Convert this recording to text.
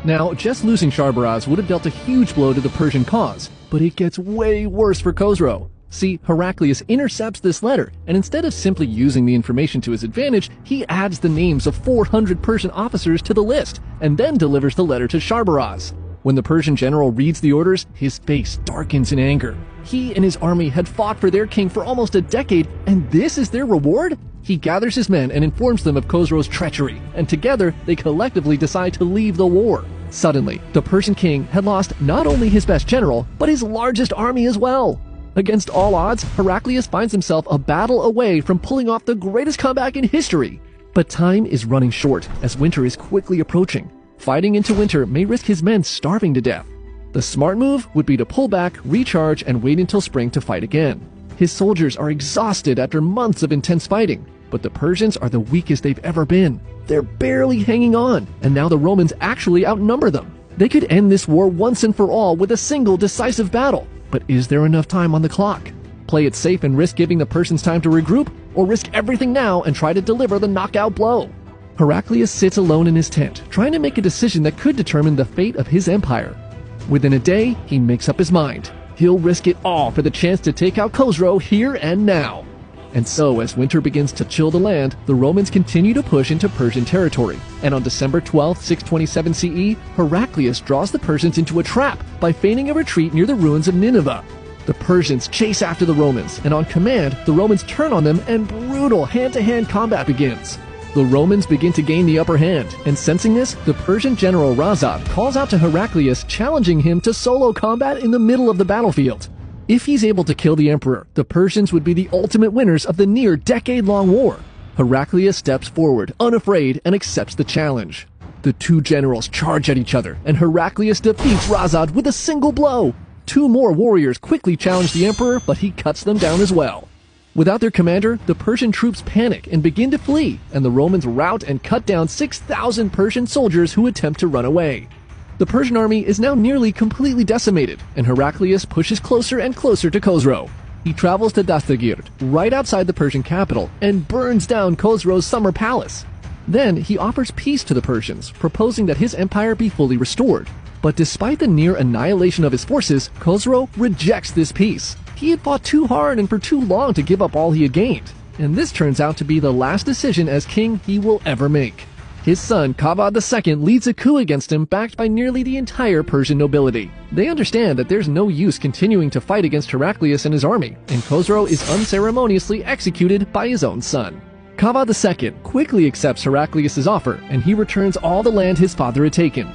Now, just losing Sharbaraz would have dealt a huge blow to the Persian cause, but it gets way worse for Khosrow. See, Heraclius intercepts this letter, and instead of simply using the information to his advantage, he adds the names of 400 Persian officers to the list, and then delivers the letter to Sharbaraz. When the Persian general reads the orders, his face darkens in anger. He and his army had fought for their king for almost a decade, and this is their reward? He gathers his men and informs them of Khosrow's treachery, and together they collectively decide to leave the war. Suddenly, the Persian king had lost not only his best general, but his largest army as well. Against all odds, Heraclius finds himself a battle away from pulling off the greatest comeback in history. But time is running short, as winter is quickly approaching. Fighting into winter may risk his men starving to death. The smart move would be to pull back, recharge, and wait until spring to fight again. His soldiers are exhausted after months of intense fighting, but the Persians are the weakest they've ever been. They're barely hanging on, and now the Romans actually outnumber them. They could end this war once and for all with a single decisive battle. But is there enough time on the clock? Play it safe and risk giving the Persians time to regroup, or risk everything now and try to deliver the knockout blow? Heraclius sits alone in his tent, trying to make a decision that could determine the fate of his empire. Within a day, he makes up his mind. He'll risk it all for the chance to take out Khosrow here and now. And so, as winter begins to chill the land, the Romans continue to push into Persian territory. And on December 12, 627 CE, Heraclius draws the Persians into a trap by feigning a retreat near the ruins of Nineveh. The Persians chase after the Romans, and on command, the Romans turn on them and brutal hand-to-hand combat begins. The Romans begin to gain the upper hand, and sensing this, the Persian general Razad calls out to Heraclius, challenging him to solo combat in the middle of the battlefield. If he's able to kill the emperor, the Persians would be the ultimate winners of the near decade-long war. Heraclius steps forward, unafraid, and accepts the challenge. The two generals charge at each other, and Heraclius defeats Razad with a single blow. Two more warriors quickly challenge the emperor, but he cuts them down as well. Without their commander, the Persian troops panic and begin to flee, and the Romans rout and cut down 6,000 Persian soldiers who attempt to run away. The Persian army is now nearly completely decimated, and Heraclius pushes closer and closer to Khosrow. He travels to Dastagird, right outside the Persian capital, and burns down Khosrow's summer palace. Then he offers peace to the Persians, proposing that his empire be fully restored. But despite the near annihilation of his forces, Khosrow rejects this peace. He had fought too hard and for too long to give up all he had gained, and this turns out to be the last decision as king he will ever make. His son, Kavad II, leads a coup against him backed by nearly the entire Persian nobility. They understand that there's no use continuing to fight against Heraclius and his army, and Khosrow is unceremoniously executed by his own son. Kavad II quickly accepts Heraclius' offer, and he returns all the land his father had taken.